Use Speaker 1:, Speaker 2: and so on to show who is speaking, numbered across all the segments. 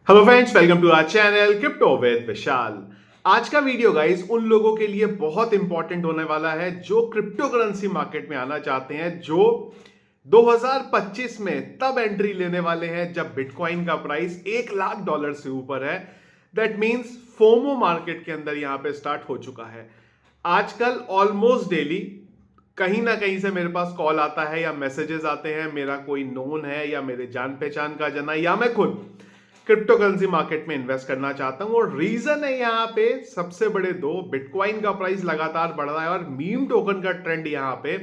Speaker 1: Hello friends, welcome to our channel crypto with Vishal. आज का video guys उन लोगों के लिए बहुत इंपॉर्टेंट होने वाला है जो क्रिप्टो करेंसी मार्केट में आना चाहते हैं, जो 2025 में तब एंट्री लेने वाले हैं जब बिटकॉइन का प्राइस $1,00,000 से ऊपर है। दैट मींस फोमो मार्केट के अंदर यहां पे स्टार्ट हो चुका है। आजकल ऑलमोस्ट डेली कहीं ना कहीं से मेरे पास कॉल आता है या मैसेजेस आते हैं, मेरा कोई नोन है या मेरे जान पहचान का जना या मैं खुद क्रिप्टो करेंसी मार्केट में इन्वेस्ट करना चाहता हूं। और रीजन है यहां पे सबसे बड़े दो, बिटकॉइन का प्राइस लगातार बढ़ रहा है और मीम टोकन का ट्रेंड यहां पे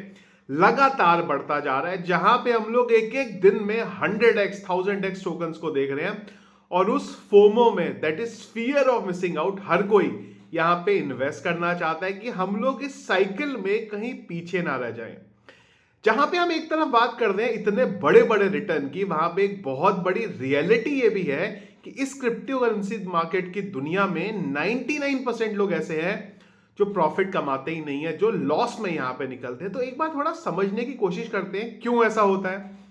Speaker 1: लगातार बढ़ता जा रहा है, जहां पे हम लोग एक एक दिन में 100x 1000x टोकन्स को देख रहे हैं। और उस फोमो में, that is fear of missing out, हर कोई यहां पे इन्वेस्ट करना चाहता है कि हम लोग इस साइकिल में कहीं पीछे ना रह जाएं। जहां पे हम एक तरफ बात कर रहे हैं इतने बड़े बड़े रिटर्न की, वहां पे एक बहुत बड़ी रियलिटी ये भी है कि इस क्रिप्टो करेंसी मार्केट की दुनिया में 99% लोग ऐसे हैं जो प्रॉफिट कमाते ही नहीं है, जो लॉस में यहां पे निकलते हैं। तो एक बार थोड़ा समझने की कोशिश करते हैं क्यों ऐसा होता है।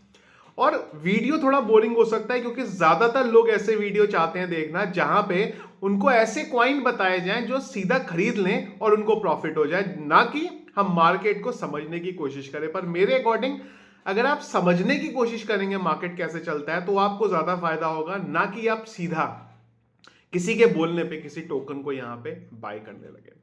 Speaker 1: और वीडियो थोड़ा बोरिंग हो सकता है क्योंकि ज्यादातर लोग ऐसे वीडियो चाहते हैं देखना जहां पे उनको ऐसे कॉइन बताए जाएं जो सीधा खरीद लें और उनको प्रॉफिट हो जाए, ना कि हम मार्केट को समझने की कोशिश करें। पर मेरे अकॉर्डिंग अगर आप समझने की कोशिश करेंगे मार्केट कैसे चलता है तो आपको ज्यादा फायदा होगा, ना कि आप सीधा किसी के बोलने पे किसी टोकन को यहां पे बाय करने लगे।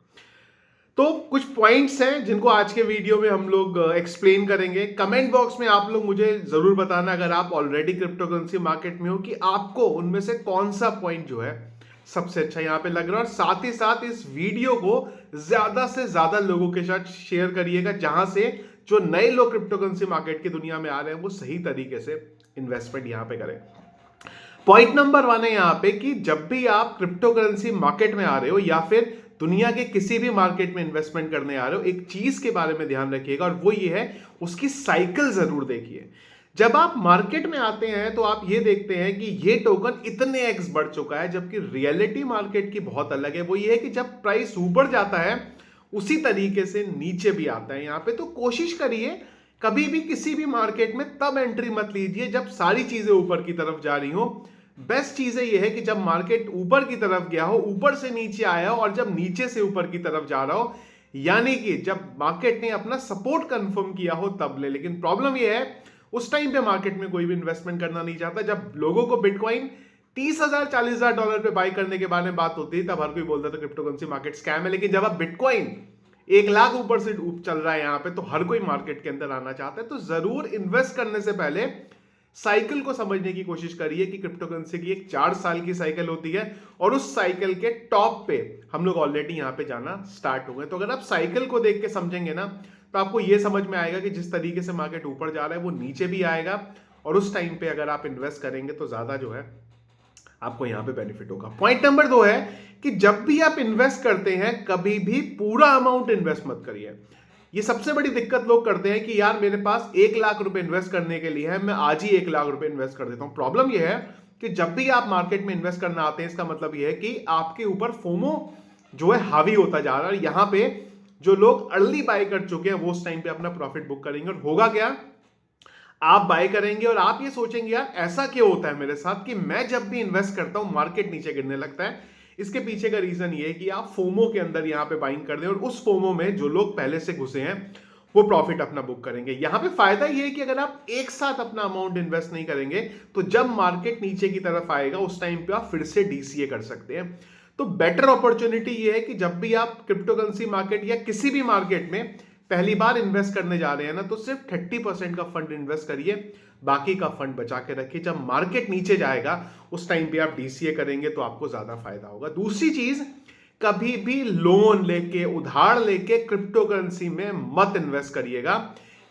Speaker 1: तो कुछ पॉइंट्स हैं जिनको आज के वीडियो में हम लोग एक्सप्लेन करेंगे। कमेंट बॉक्स में आप लोग मुझे जरूर बताना अगर आप ऑलरेडी क्रिप्टो करेंसी मार्केट में हो कि आपको उनमें से कौन सा पॉइंट जो है सबसे अच्छा यहां पे लग रहा है। और साथ ही साथ इस वीडियो को ज्यादा से ज्यादा लोगों के साथ शेयर करिएगा, जहां से जो नए लोग क्रिप्टो करेंसी मार्केट की दुनिया में आ रहे हैं वो सही तरीके से इन्वेस्टमेंट यहां पे करें। पॉइंट नंबर 1 है यहां पे कि जब भी आप क्रिप्टो करेंसी मार्केट में आ रहे हो या फिर दुनिया के किसी भी मार्केट में इन्वेस्टमेंट करने आ रहे हो, एक चीज के बारे में ध्यान रखिएगा और वो ये है उसकी साइकिल जरूर देखिए। जब आप मार्केट में आते हैं तो आप ये देखते हैं कि ये टोकन इतने एक्स बढ़ चुका है, जबकि रियलिटी मार्केट की बहुत अलग है। वो ये है कि जब प्राइस ऊपर जाता है उसी तरीके से नीचे भी आता है यहां पे। तो कोशिश करिए कभी भी किसी भी मार्केट में तब एंट्री मत लीजिए जब सारी चीजें ऊपर की तरफ जा रही हो। बेस्ट चीजें यह है कि जब मार्केट ऊपर की तरफ गया हो, ऊपर से नीचे आया हो और जब नीचे से ऊपर की तरफ जा रहा हो, यानी कि जब मार्केट ने अपना सपोर्ट कंफर्म किया हो तब ले। लेकिन प्रॉब्लम यह है उस टाइम पे मार्केट में कोई भी इन्वेस्टमेंट करना नहीं चाहता। जब लोगों को बिटकॉइन $30,000 $40,000 पे बाई करने के बारे में बात होती है तब हर कोई बोलता था क्रिप्टो करेंसी मार्केट स्कैम है। लेकिन जब आप बिटकॉइन 1,00,000 ऊपर से चल रहा है यहां पे तो हर कोई मार्केट के अंदर आना चाहता है। तो जरूर इन्वेस्ट करने से पहले साइकिल को समझने की कोशिश करिए कि क्रिप्टो करेंसी की एक 4 साल की साइकिल होती है और उस साइकिल के टॉप पे हम लोग ऑलरेडी यहां पे जाना स्टार्ट हो गए। तो अगर आप साइकिल को देख के समझेंगे ना तो आपको यह समझ में आएगा कि जिस तरीके से मार्केट ऊपर जा रहा है वो नीचे भी आएगा और उस टाइम पे अगर आप इन्वेस्ट करेंगे तो ज्यादा जो है आपको यहां पे बेनिफिट होगा। पॉइंट नंबर 2 है कि जब भी आप इन्वेस्ट करते हैं कभी भी पूरा अमाउंट इन्वेस्ट मत करिए। ये सबसे बड़ी दिक्कत लोग करते हैं कि यार मेरे पास 1,00,000 रुपए इन्वेस्ट करने के लिए है, मैं आज ही 1,00,000 रुपए इन्वेस्ट कर देता हूं। प्रॉब्लम यह है कि जब भी आप मार्केट में इन्वेस्ट करना आते हैं इसका मतलब यह है कि आपके ऊपर फोमो जो है हावी होता जा रहा है। यहां पे जो लोग अर्ली बाय कर चुके हैं वो उस टाइम पे अपना प्रॉफिट बुक करेंगे और होगा क्या, आप बाय करेंगे और आप ये सोचेंगे यार ऐसा क्यों होता है मेरे साथ कि मैं जब भी इन्वेस्ट करता हूं मार्केट नीचे गिरने लगता है। इसके पीछे का रीजन ये है कि आप फोमो के अंदर यहां पे बाइंग कर दें और उस फोमो में जो लोग पहले से घुसे हैं वो प्रॉफिट अपना बुक करेंगे। यहां पे फायदा ये है कि अगर आप एक साथ अपना अमाउंट इन्वेस्ट नहीं करेंगे तो जब मार्केट नीचे की तरफ आएगा उस टाइम पे आप फिर से डीसीए कर सकते हैं। तो बेटर अपॉर्चुनिटी ये है कि जब भी आप क्रिप्टो करेंसी मार्केट या किसी भी मार्केट में पहली बार इन्वेस्ट करने जा रहे हैं ना तो सिर्फ 30% का फंड इन्वेस्ट करिए, बाकी का फंड बचा के रखिए। जब मार्केट नीचे जाएगा उस टाइम पे आप डीसीए करेंगे तो आपको ज्यादा फायदा होगा। दूसरी चीज, कभी भी लोन लेके उधार लेके क्रिप्टो करेंसी में मत इन्वेस्ट करिएगा,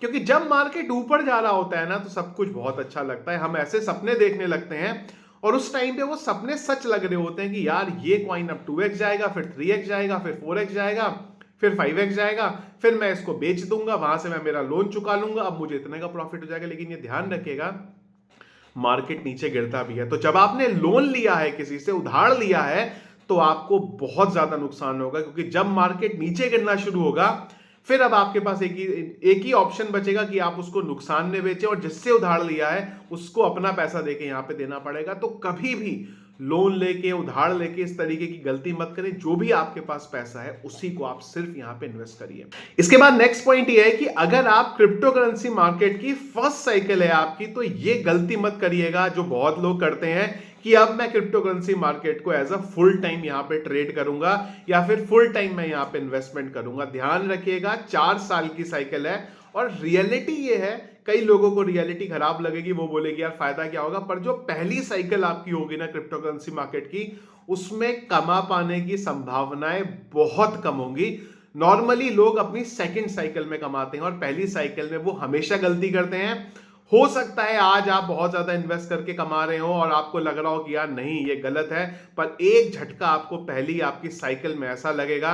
Speaker 1: क्योंकि जब मार्केट ऊपर जा रहा होता है ना तो सब कुछ बहुत अच्छा लगता है। हम ऐसे सपने देखने लगते हैं और उस टाइम पे वो सपने सच लग रहे होते हैं कि यार ये कॉइन अब 2x जाएगा, फिर 3x जाएगा, फिर 4x जाएगा, फिर 5x जाएगा, फिर मैं इसको बेच दूंगा, वहां से मैं मेरा लोन चुका लूंगा, अब मुझे इतने का प्रॉफिट हो जाएगा। लेकिन ये ध्यान रखिएगा मार्केट नीचे गिरता भी है। तो जब आपने लोन लिया है, किसी से उधार लिया है, तो आपको बहुत ज्यादा नुकसान होगा, क्योंकि जब मार्केट नीचे गिरना शुरू होगा फिर अब आपके पास एक ही ऑप्शन बचेगा कि आप उसको नुकसान में बेचें और जिससे उधार लिया है उसको अपना पैसा देके यहां पे देना पड़ेगा। तो कभी भी लोन लेके उधार लेके इस तरीके की गलती मत करें। जो भी आपके पास पैसा है उसी को आप सिर्फ यहां पे इन्वेस्ट करिए। इसके बाद नेक्स्ट पॉइंट ये है कि अगर आप क्रिप्टो करेंसी मार्केट की फर्स्ट साइकिल है आपकी, तो ये गलती मत करिएगा जो बहुत लोग करते हैं कि अब मैं क्रिप्टो करेंसी मार्केट को एज अ फुल टाइम यहां पे ट्रेड करूंगा या फिर फुल टाइम मैं यहां पे इन्वेस्टमेंट करूंगा। ध्यान रखिएगा 4 साल की साइकिल है और रियलिटी ये है, कई लोगों को रियलिटी खराब लगेगी, वो बोलेगी यार फायदा क्या होगा, पर जो पहली साइकिल आपकी होगी ना क्रिप्टो करेंसी मार्केट की, उसमें कमा पाने की संभावनाएं बहुत कम होंगी। नॉर्मली लोग अपनी सेकंड साइकिल में कमाते हैं और पहली साइकिल में वो हमेशा गलती करते हैं। हो सकता है आज आप बहुत ज्यादा इन्वेस्ट करके कमा रहे हो और आपको लग रहा हो कि यार नहीं ये गलत है, पर एक झटका आपको पहली आपकी साइकिल में ऐसा लगेगा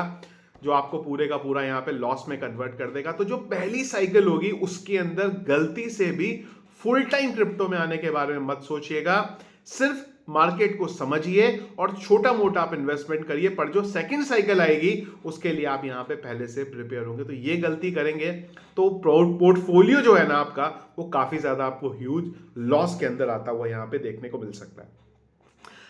Speaker 1: जो आपको पूरे का पूरा यहां पे लॉस में कन्वर्ट कर देगा। तो जो पहली साइकिल होगी उसके अंदर गलती से भी फुल टाइम क्रिप्टो में आने के बारे में मत सोचिएगा। सिर्फ मार्केट को समझिए और छोटा मोटा आप इन्वेस्टमेंट करिए, पर जो सेकंड साइकिल आएगी उसके लिए आप यहां पे पहले से प्रिपेयर होंगे। तो ये गलती करेंगे तो पोर्टफोलियो जो है ना आपका, वो काफी ज्यादा आपको ह्यूज लॉस के अंदर आता हुआ यहां पे देखने को मिल सकता है।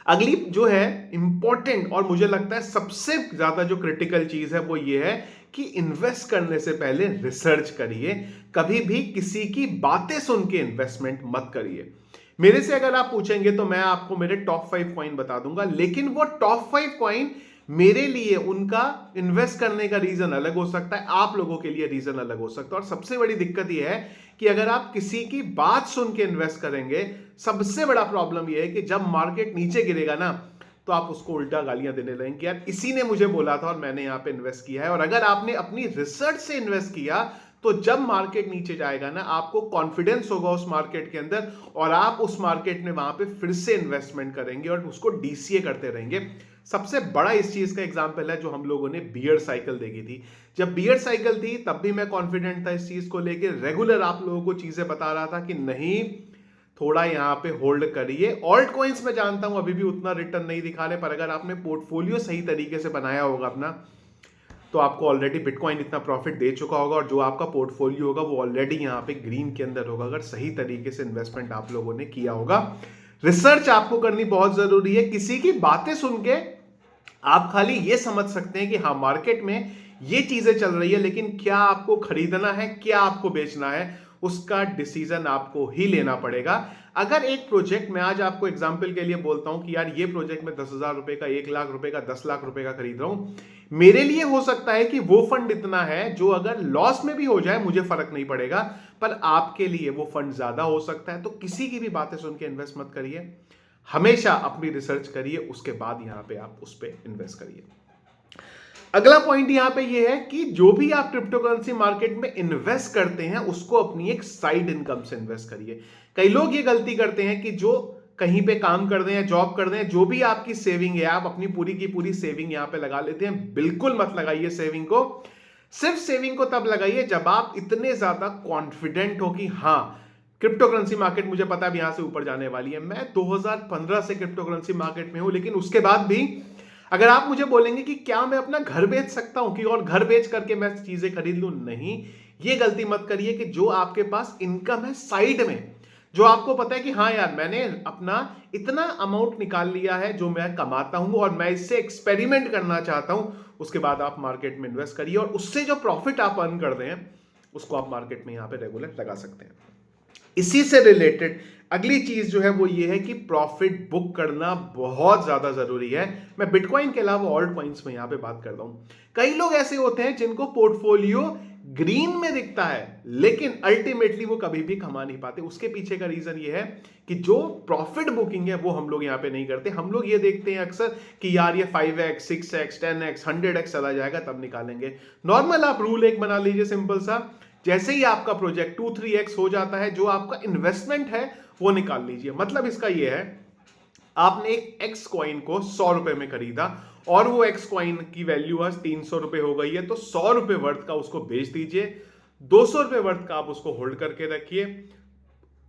Speaker 1: अगली जो है इंपॉर्टेंट और मुझे लगता है सबसे ज्यादा जो क्रिटिकल चीज है वो ये है कि इन्वेस्ट करने से पहले रिसर्च करिए। कभी भी किसी की बातें सुन के इन्वेस्टमेंट मत करिए। मेरे से अगर आप पूछेंगे तो मैं आपको मेरे टॉप 5 कॉइन बता दूंगा, लेकिन वो टॉप 5 कॉइन मेरे लिए उनका इन्वेस्ट करने का रीजन अलग हो सकता है, आप लोगों के लिए रीजन अलग हो सकता है। और सबसे बड़ी दिक्कत यह है कि अगर आप किसी की बात सुन के इन्वेस्ट करेंगे, सबसे बड़ा प्रॉब्लम यह है कि जब मार्केट नीचे गिरेगा ना, तो आप उसको उल्टा गालियां देने लगेंगे, यार इसी ने मुझे बोला था और मैंने यहां पे इन्वेस्ट किया है। और अगर आपने अपनी रिसर्च से इन्वेस्ट किया तो जब मार्केट नीचे जाएगा ना, आपको कॉन्फिडेंस होगा उस मार्केट के अंदर और आप उस मार्केट में वहां पे फिर से इन्वेस्टमेंट करेंगे और उसको डीसीए करते रहेंगे। सबसे बड़ा इस चीज का एग्जांपल है जो हम लोगों ने बियर साइकिल देखी थी। जब बियर साइकिल थी तब भी मैं कॉन्फिडेंट था इस चीज को लेके, रेगुलर आप लोगों को चीजें बता रहा था कि नहीं थोड़ा यहां पे होल्ड करिए। ऑल्ट कॉइंस में जानता हूं अभी भी उतना रिटर्न नहीं दिखा रहे, पर अगर आपने पोर्टफोलियो सही तरीके से बनाया होगा अपना, तो आपको ऑलरेडी बिटकॉइन इतना प्रॉफिट दे चुका होगा और जो आपका पोर्टफोलियो होगा वो ऑलरेडी यहां पे ग्रीन के अंदर होगा, अगर सही तरीके से इन्वेस्टमेंट आप लोगों ने किया होगा। रिसर्च आपको करनी बहुत जरूरी है। किसी की बातें सुन के आप खाली ये समझ सकते हैं कि हाँ मार्केट में ये चीजें चल रही है, लेकिन क्या आपको खरीदना है, क्या आपको बेचना है, उसका डिसीजन आपको ही लेना पड़ेगा। अगर एक प्रोजेक्ट, मैं आज आपको एग्जांपल के लिए बोलता हूं कि यार ये प्रोजेक्ट में 10,000 रुपए का, 1 लाख रुपए का, 10 लाख रुपए का खरीद रहा हूं, मेरे लिए हो सकता है कि वो फंड इतना है जो अगर लॉस में भी हो जाए मुझे फर्क नहीं पड़ेगा, पर आपके लिए वो फंड ज्यादा हो सकता है। तो किसी की भी बातें सुन के इन्वेस्ट मत करिए, हमेशा अपनी रिसर्च करिए, उसके बाद यहां पे आप उस पर इन्वेस्ट करिए। अगला पॉइंट यहां पे ये है कि जो भी आप क्रिप्टो करेंसी मार्केट में इन्वेस्ट करते हैं उसको अपनी एक साइड इनकम से इन्वेस्ट करिए। कई लोग ये गलती करते हैं कि जो कहीं पे काम कर रहे हैं, जॉब कर रहे हैं, जो भी आपकी सेविंग है आप अपनी पूरी की पूरी सेविंग यहां पे लगा लेते हैं। बिल्कुल मत लगाइए सेविंग को। सिर्फ सेविंग को तब लगाइए जब आप इतने ज्यादा कॉन्फिडेंट हो कि हाँ क्रिप्टो करेंसी मार्केट मुझे पता है यहां से ऊपर जाने वाली है। मैं 2015 से क्रिप्टो करेंसी मार्केट में हूं, लेकिन उसके बाद भी अगर आप मुझे बोलेंगे कि क्या मैं अपना घर बेच सकता हूं कि और घर बेच करके मैं चीजें खरीद लूं, नहीं, ये गलती मत करिए कि जो आपके पास इनकम है साइड में, जो आपको पता है कि हाँ यार मैंने अपना इतना अमाउंट निकाल लिया है जो मैं कमाता हूं और मैं इससे एक्सपेरिमेंट करना चाहता हूं, उसके बाद आप मार्केट में इन्वेस्ट करिए और उससे जो प्रॉफिट आप अर्न कर रहे हैं उसको आप मार्केट में यहां पे रेगुलर लगा सकते हैं। इसी से रिलेटेड अगली चीज जो है वो ये है कि प्रॉफिट बुक करना बहुत ज्यादा जरूरी है। मैं बिटकॉइन के अलावा ऑल्ट कॉइंस में यहां पे बात करता हूं। कई लोग ऐसे होते हैं जिनको पोर्टफोलियो ग्रीन में दिखता है लेकिन अल्टीमेटली वो कभी भी कमा नहीं पाते। उसके पीछे का रीजन ये है कि जो प्रॉफिट बुकिंग है वो हम लोग यहां पे नहीं करते। हम लोग ये देखते हैं अक्सर कि यार ये 5x 6x 10x 100x चला जाएगा तब निकालेंगे। नॉर्मल आप रूल एक बना लीजिए सिंपल सा, जैसे ही आपका प्रोजेक्ट 2-3x हो जाता है जो आपका इन्वेस्टमेंट है वो निकाल लीजिए। मतलब इसका ये है आपने एक एक्स कॉइन को 100 रुपए में खरीदा और वो एक्स कॉइन की वैल्यू आज 300 रुपए हो गई है, तो 100 रुपए वर्थ का उसको बेच दीजिए, 200 रुपए वर्थ का आप उसको होल्ड करके रखिए।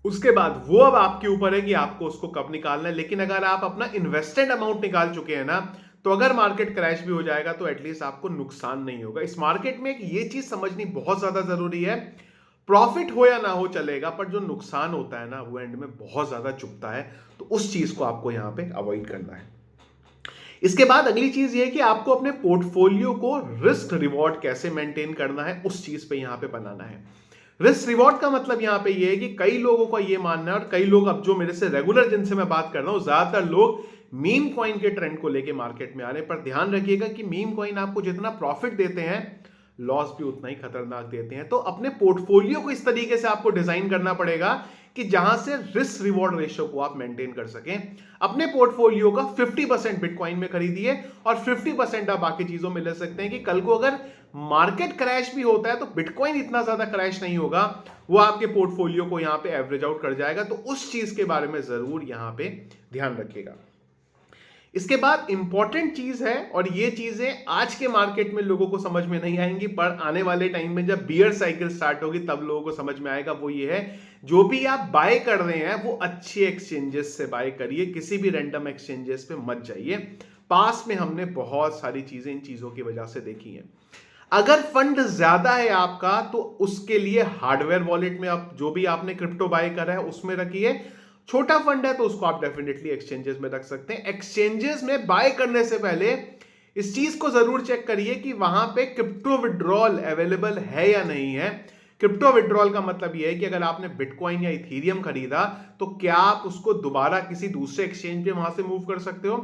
Speaker 1: उसके बाद वो अब आपके ऊपर है कि आपको उसको कब निकालना है। लेकिन अगर आप अपना इन्वेस्टेड अमाउंट निकाल चुके हैं ना, तो अगर मार्केट क्रैश भी हो जाएगा तो एटलीस्ट आपको नुकसान नहीं होगा। इस मार्केट में एक ये चीज समझनी बहुत ज्यादा जरूरी है, प्रॉफिट हो या ना हो चलेगा, पर जो नुकसान होता है ना वो एंड में बहुत ज्यादा चुभता है। तो उस चीज को आपको यहां पे अवॉइड करना है। इसके बाद अगली चीज ये है कि आपको अपने पोर्टफोलियो को रिस्क रिवॉर्ड कैसे मेंटेन करना है, उस चीज पे यहां पे बनाना है। रिस्क रिवॉर्ड का मतलब यहां पे ये है कि कई लोगों का ये मानना है, और कई लोग अब जो मेरे से रेगुलर जिनसे मैं बात कर रहा हूं, ज्यादातर लोग मीम कॉइन के ट्रेंड को लेके मार्केट में आ रहे हैं। पर ध्यान रखिएगा कि मीम कॉइन आपको जितना प्रॉफिट देते हैं, लॉस भी उतना ही खतरनाक देते हैं। तो अपने पोर्टफोलियो को इस तरीके से आपको डिजाइन करना पड़ेगा कि जहां से रिस्क रिवॉर्ड रेशियो को आप मेंटेन कर सकें। अपने पोर्टफोलियो का 50% बिटकॉइन में खरीदिए और 50% आप बाकी चीजों में ले सकते हैं कि कल को अगर मार्केट क्रैश भी होता है तो बिटकॉइन इतना ज्यादा क्रैश नहीं होगा, वो आपके पोर्टफोलियो को यहां पे एवरेज आउट कर जाएगा। तो उस चीज के बारे में जरूर यहां पे ध्यान रखिएगा। इसके बाद इंपॉर्टेंट चीज है, और ये चीजें आज के मार्केट में लोगों को समझ में नहीं आएंगी, पर आने वाले टाइम में जब बियर साइकिल स्टार्ट होगी तब लोगों को समझ में आएगा। वो ये है, जो भी आप बाय कर रहे हैं वो अच्छे एक्सचेंजेस से बाय करिए, किसी भी रैंडम एक्सचेंजेस पे मत जाइए। पास में हमने बहुत सारी चीजें इन चीजों की वजह से देखी हैं। अगर फंड ज्यादा है आपका तो उसके लिए हार्डवेयर वॉलेट में आप जो भी आपने क्रिप्टो बाय करा है उसमें रखिए। छोटा फंड है तो उसको आप डेफिनेटली एक्सचेंजेस में रख सकते हैं। एक्सचेंजेस में बाय करने से पहले इस चीज को जरूर चेक करिए कि वहां पे क्रिप्टो विड्रॉल अवेलेबल है या नहीं है। क्रिप्टो विड्रॉल का मतलब यह है कि अगर आपने बिटकॉइन या इथीरियम खरीदा तो क्या आप उसको दोबारा किसी दूसरे एक्सचेंज पे वहां से मूव कर सकते हो,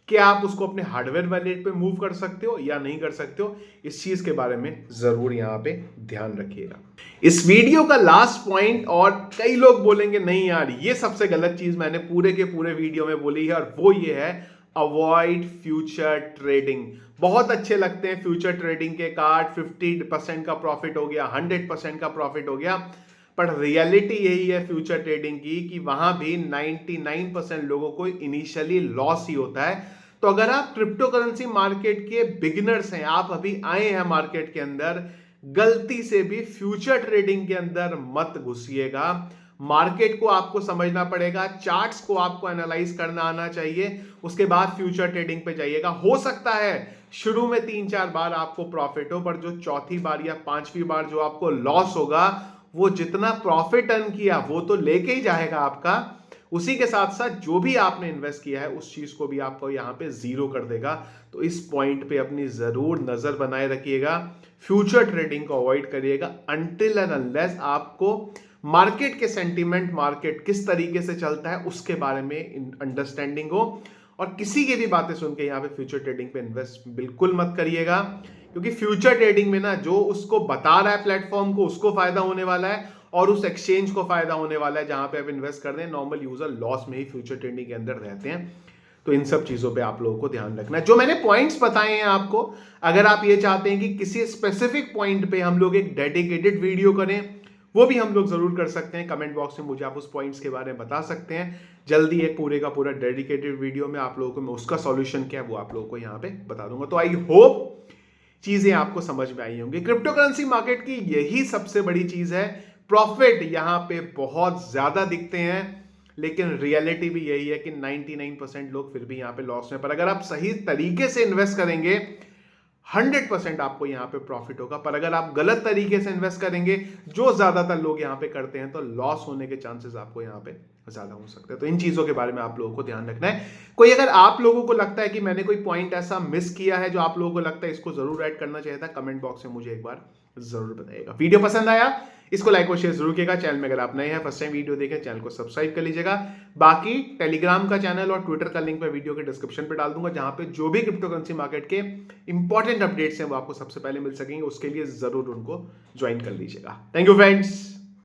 Speaker 1: क्या आप उसको अपने हार्डवेयर वॉलेट पे मूव कर सकते हो या नहीं कर सकते हो। इस चीज के बारे में जरूर यहां पे ध्यान रखिएगा। इस वीडियो का लास्ट पॉइंट, और कई लोग बोलेंगे नहीं यार ये सबसे गलत चीज मैंने पूरे के पूरे वीडियो में बोली है, और वो ये है अवॉइड फ्यूचर ट्रेडिंग। बहुत अच्छे लगते हैं फ्यूचर ट्रेडिंग के कार्ड, 50% का प्रॉफिट हो गया, 100% का प्रॉफिट हो गया, पर रियलिटी यही है फ्यूचर ट्रेडिंग की कि वहां भी 99% लोगों को इनिशियली लॉस ही होता है। तो अगर आप क्रिप्टो करेंसी मार्केट के बिगिनर्स हैं, आप अभी आए हैं मार्केट के अंदर, गलती से भी फ्यूचर ट्रेडिंग के अंदर मत घुसिएगा। मार्केट को आपको समझना पड़ेगा, चार्ट्स को आपको एनालाइज करना आना चाहिए, उसके बाद फ्यूचर ट्रेडिंग पे जाइएगा। हो सकता है शुरू में 3-4 बार आपको प्रॉफिट हो, पर जो चौथी बार या 5वीं बार जो आपको लॉस होगा, वो जितना प्रॉफिट अर्न किया वो तो लेके ही जाएगा आपका, उसी के साथ साथ जो भी आपने इन्वेस्ट किया है उस चीज को भी आपको यहां पे जीरो कर देगा। तो इस पॉइंट पे अपनी जरूर नजर बनाए रखिएगा, फ्यूचर ट्रेडिंग को अवॉइड करिएगा अनटिल एंड अनलेस आपको मार्केट के सेंटीमेंट, मार्केट किस तरीके से चलता है उसके बारे में अंडरस्टैंडिंग हो। और किसी की भी बातें सुन के यहाँ पे फ्यूचर ट्रेडिंग पे इन्वेस्ट बिल्कुल मत करिएगा, क्योंकि फ्यूचर ट्रेडिंग में ना जो उसको बता रहा है प्लेटफॉर्म को उसको फायदा होने वाला है, और उस एक्सचेंज को फायदा होने वाला है जहां पे आप इन्वेस्ट कर रहे हैं। नॉर्मल यूजर लॉस में ही फ्यूचर ट्रेडिंग के अंदर रहते हैं। तो इन सब चीजों पे आप लोगों को ध्यान रखना है। जो मैंने पॉइंट्स बताए हैं आपको, अगर आप ये चाहते हैं कि किसी स्पेसिफिक पॉइंट पे हम लोग एक डेडिकेटेड वीडियो करें, वो भी हम लोग जरूर कर सकते हैं। कमेंट बॉक्स में मुझे आप उस पॉइंट्स के बारे में बता सकते हैं। जल्दी एक पूरे का पूरा डेडिकेटेड वीडियो में आप लोगों को मैं उसका सॉल्यूशन क्या है वो आप लोगों को यहाँ पे बता दूंगा। तो आई होप चीजें आपको समझ में आई होंगी। क्रिप्टो करेंसी मार्केट की यही सबसे बड़ी चीज है। प्रॉफिट यहां पे बहुत ज्यादा दिखते हैं, लेकिन रियलिटी भी यही है कि 99% लोग फिर भी यहां पे लॉस में। पर अगर आप सही तरीके से इन्वेस्ट करेंगे 100% आपको यहां पे प्रॉफिट होगा। पर अगर आप गलत तरीके से इन्वेस्ट करेंगे, जो ज्यादातर लोग यहां पे करते हैं, तो लॉस होने के चांसेस आपको यहां पे ज्यादा हो सकते हैं। तो इन चीजों के बारे में आप लोगों को ध्यान रखना है। कोई अगर आप लोगों को लगता है कि मैंने कोई पॉइंट ऐसा मिस किया है जो आप लोगों को लगता है इसको जरूर ऐड करना चाहिए था, कमेंट बॉक्स में मुझे एक बार जरूर बताइएगा। वीडियो पसंद आया इसको लाइक और शेयर जरूर कीजिएगा। चैनल में अगर आप नए हैं, फर्स्ट टाइम वीडियो देखें, चैनल को सब्सक्राइब कर लीजिएगा। बाकी टेलीग्राम का चैनल और ट्विटर का लिंक मैं वीडियो के डिस्क्रिप्शन पे डाल दूंगा, जहां पे जो भी क्रिप्टो करेंसी मार्केट के इंपॉर्टेंट अपडेट्स हैं वो आपको सबसे पहले मिल सकेंगे। उसके लिए जरूर उनको ज्वाइन कर लीजिएगा। Thank you friends.